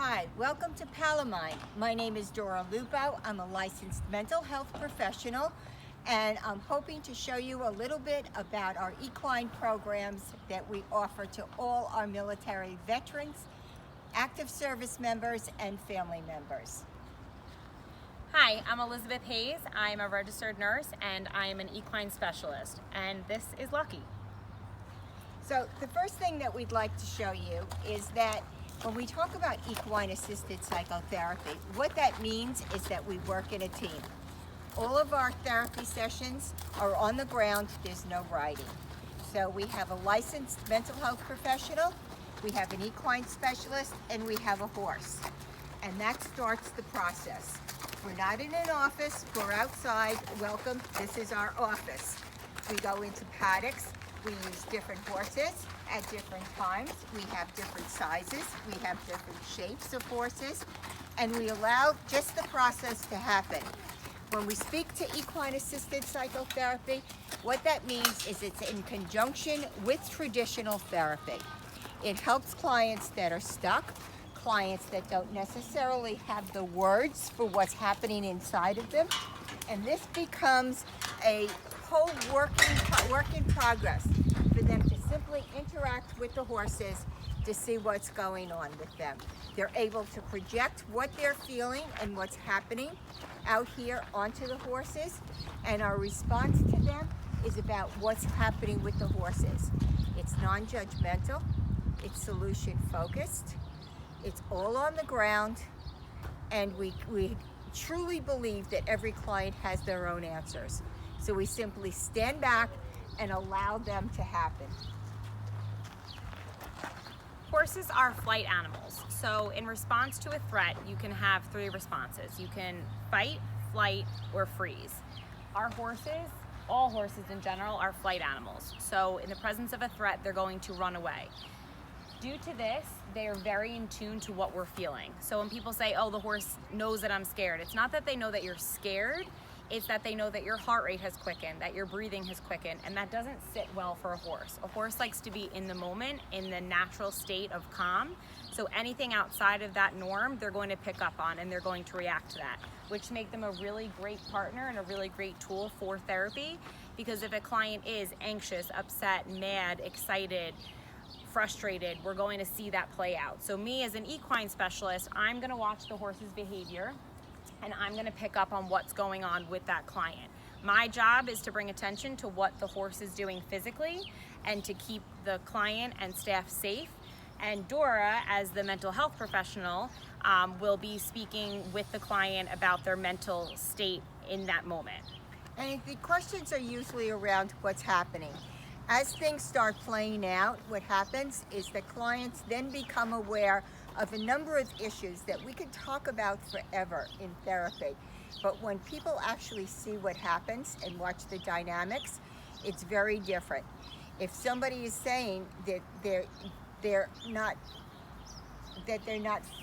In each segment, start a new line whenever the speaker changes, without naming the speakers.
Hi, welcome to Palomine. My name is Dora Lupo. I'm a licensed mental health professional, and I'm hoping to show you a little bit about our equine programs that we offer to all our military veterans, active service members, and family members.
Hi, I'm Elizabeth Hayes. I'm a registered nurse and I am an equine specialist, and this is Lucky.
So the first thing that we'd like to show you is that when we talk about equine assisted psychotherapy, what that means is that we work in a team. All of our therapy sessions are on the ground, there's no riding. So we have a licensed mental health professional, we have an equine specialist, and we have a horse. And that starts the process. We're not in an office, we're outside. Welcome, this is our office. We go into paddocks, we use different horses at different times. We have different sizes, we have different shapes of horses, and we allow just the process to happen. When we speak to equine assisted psychotherapy, what that means is it's in conjunction with traditional therapy. It helps clients that are stuck, clients that don't necessarily have the words for what's happening inside of them, and this becomes a whole work in progress for them to simply interact with the horses to see what's going on with them. They're able to project what they're feeling and what's happening out here onto the horses, and our response to them is about what's happening with the horses. It's non-judgmental, it's solution focused, it's all on the ground, and we truly believe that every client has their own answers. So we simply stand back and allow them to happen.
Horses are flight animals. So in response to a threat, you can have three responses. You can fight, flight, or freeze. Our horses, all horses in general, are flight animals. So in the presence of a threat, they're going to run away. Due to this, they are very in tune to what we're feeling. So when people say, oh, the horse knows that I'm scared, it's not that they know that you're scared, it's that they know that your heart rate has quickened, that your breathing has quickened, and that doesn't sit well for a horse. A horse likes to be in the moment, in the natural state of calm. So anything outside of that norm, they're going to pick up on and they're going to react to that, which make them a really great partner and a really great tool for therapy. Because if a client is anxious, upset, mad, excited, frustrated, we're going to see that play out. So me as an equine specialist, I'm going to watch the horse's behavior and I'm going to pick up on what's going on with that client. My job is to bring attention to what the horse is doing physically and to keep the client and staff safe. And Dora, as the mental health professional, will be speaking with the client about their mental state in that moment.
And the questions are usually around what's happening. As things start playing out, what happens is that clients then become aware of a number of issues that we could talk about forever in therapy. But when people actually see what happens and watch the dynamics, it's very different. If somebody is saying that they're not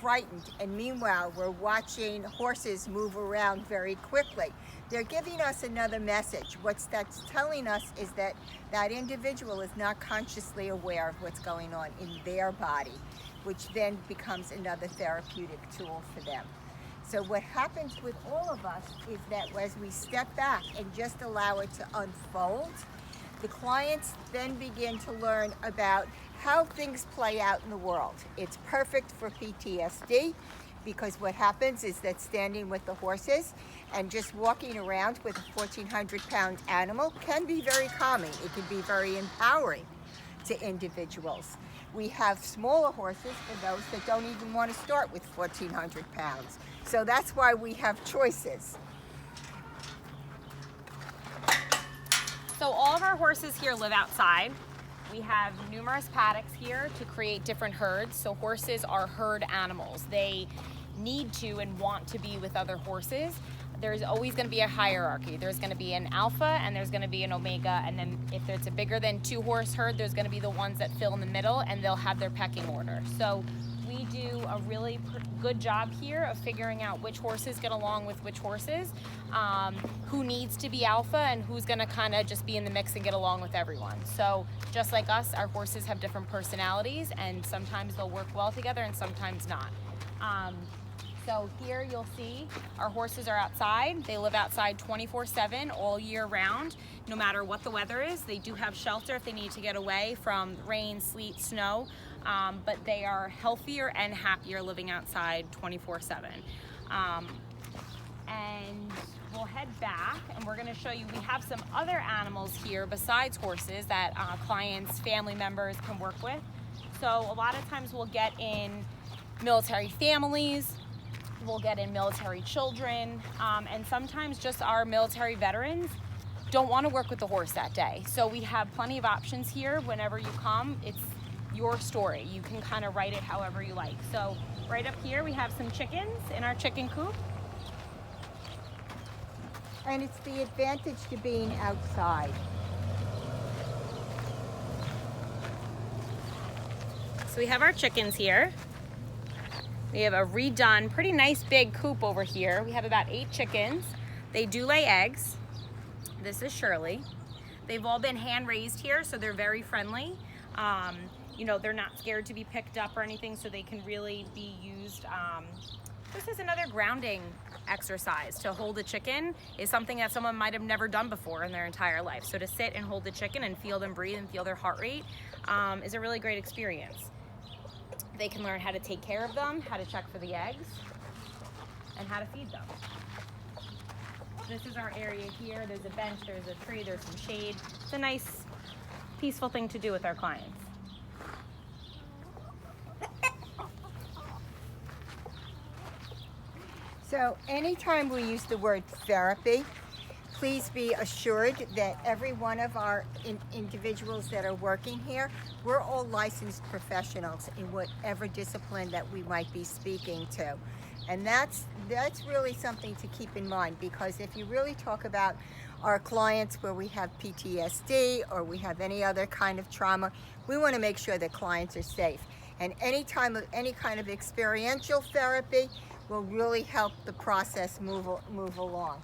frightened, and meanwhile we're watching horses move around very quickly, they're giving us another message. What that's telling us is that that individual is not consciously aware of what's going on in their body, which then becomes another therapeutic tool for them. So what happens with all of us is that as we step back and just allow it to unfold, the clients then begin to learn about how things play out in the world. It's perfect for PTSD because what happens is that standing with the horses and just walking around with a 1,400-pound animal can be very calming. It can be very empowering to individuals. We have smaller horses for those that don't even want to start with 1,400 pounds. So that's why we have choices.
So all of our horses here live outside. We have numerous paddocks here to create different herds. So horses are herd animals. They need to and want to be with other horses. There's always going to be a hierarchy. There's going to be an alpha and there's going to be an omega, and then if it's a bigger than 2 horse herd, there's going to be the ones that fill in the middle and they'll have their pecking order. So we do a really good job here of figuring out which horses get along with which horses, who needs to be alpha and who's going to kind of just be in the mix and get along with everyone. So just like us, our horses have different personalities, and sometimes they'll work well together and sometimes not. So here you'll see our horses are outside. They live outside 24/7 all year round, no matter what the weather is. They do have shelter if they need to get away from rain, sleet, snow, but they are healthier and happier living outside 24/7. And we'll head back and we're gonna show you, we have some other animals here besides horses that clients, family members can work with. So a lot of times we'll get in military families, we'll get in military children, and sometimes just our military veterans don't want to work with the horse that day. So we have plenty of options here. Whenever you come, it's your story. You can kind of write it however you like. So right up here we have some chickens in our chicken coop.
And it's the advantage to being outside.
So we have our chickens here. We have a redone, pretty nice big coop over here. We have about 8 chickens. They do lay eggs. This is Shirley. They've all been hand raised here, so they're very friendly. You know, they're not scared to be picked up or anything, so they can really be used. This is another grounding exercise. To hold a chicken is something that someone might have never done before in their entire life. So to sit and hold the chicken and feel them breathe and feel their heart rate is a really great experience. They can learn how to take care of them, how to check for the eggs, and how to feed them. This is our area here. There's a bench, there's a tree, there's some shade. It's a nice, peaceful thing to do with our clients.
So anytime we use the word therapy, please be assured that every one of our individuals that are working here, we're all licensed professionals in whatever discipline that we might be speaking to. And that's really something to keep in mind, because if you really talk about our clients where we have PTSD or we have any other kind of trauma, we want to make sure that clients are safe. And any kind of experiential therapy will really help the process move along.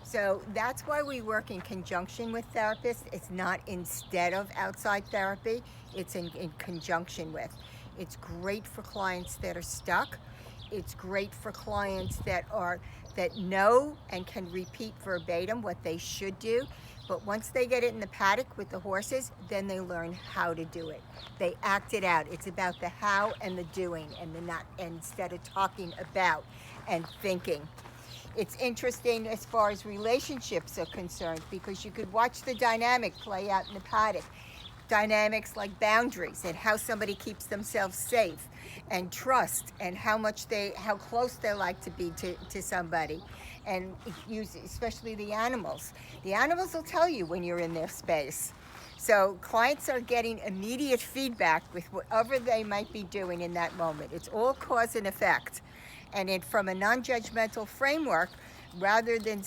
So that's why we work in conjunction with therapists. It's not instead of outside therapy, it's in conjunction with. It's great for clients that are stuck. It's great for clients that know and can repeat verbatim what they should do. But once they get it in the paddock with the horses, then they learn how to do it. They act it out. It's about the how and the doing and the not, instead of talking about and thinking. It's interesting as far as relationships are concerned, because you could watch the dynamic play out in the paddock. Dynamics like boundaries and how somebody keeps themselves safe, and trust, and how close they like to be to somebody, and especially the animals. The animals will tell you when you're in their space. So clients are getting immediate feedback with whatever they might be doing in that moment. It's all cause and effect. And from a non-judgmental framework, rather than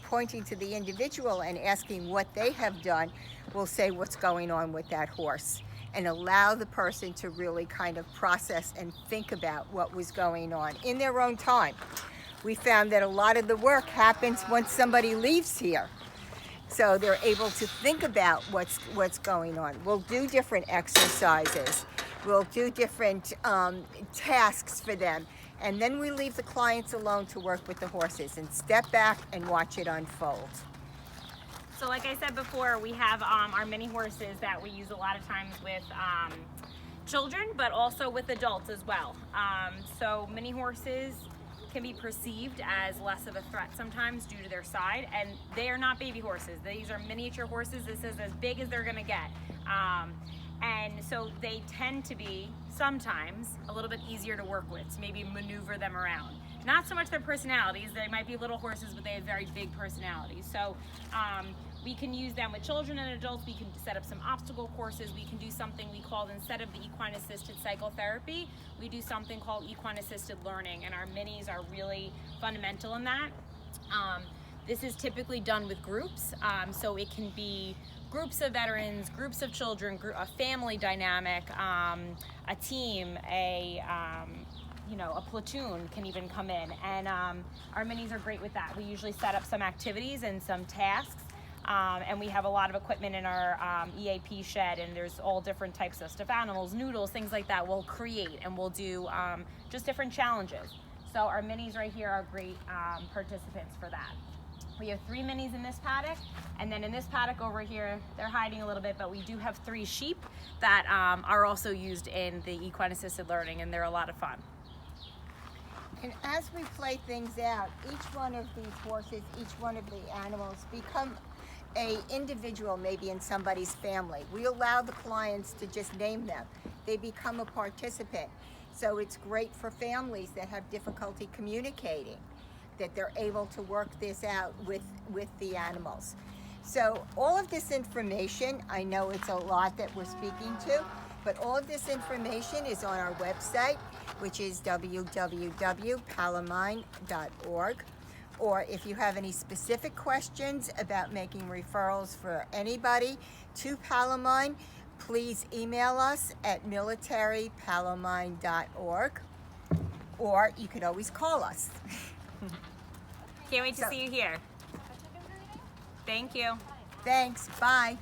pointing to the individual and asking what they have done, we'll say what's going on with that horse and allow the person to really kind of process and think about what was going on in their own time. We found that a lot of the work happens once somebody leaves here. So they're able to think about what's going on. We'll do different exercises. We'll do different tasks for them. And then we leave the clients alone to work with the horses and step back and watch it unfold.
So like I said before, we have our mini horses that we use a lot of times with children, but also with adults as well. So mini horses can be perceived as less of a threat sometimes due to their side, and they are not baby horses. These are miniature horses. This is as big as they're gonna get. And so they tend to be sometimes a little bit easier to work with, to maybe maneuver them around. Not so much their personalities. They might be little horses, but they have very big personalities. So we can use them with children and adults. We can set up some obstacle courses. We can do something we call, instead of the equine assisted psychotherapy, we do something called equine assisted learning, and our minis are really fundamental in that. This is typically done with groups, so it can be groups of veterans, groups of children, a family dynamic, a team, a platoon can even come in, and our minis are great with that. We usually set up some activities and some tasks And we have a lot of equipment in our EAP shed, and there's all different types of stuffed animals, noodles, things like that. We'll create and we'll do just different challenges. So our minis right here are great participants for that. We have 3 minis in this paddock, and then in this paddock over here, they're hiding a little bit, but we do have 3 sheep that are also used in the equine assisted learning, and they're a lot of fun.
And as we play things out, each one of these horses, each one of the animals become a individual maybe in somebody's family. We allow the clients to just name them. They become a participant. So it's great for families that have difficulty communicating, that they're able to work this out with the animals. So all of this information, I know it's a lot that we're speaking to, but all of this information is on our website, which is www.palomine.org. Or if you have any specific questions about making referrals for anybody to Palomine, please email us at militarypalomine.org, or you could always call us.
Can't wait to see you here. Thank you.
Thanks. Bye.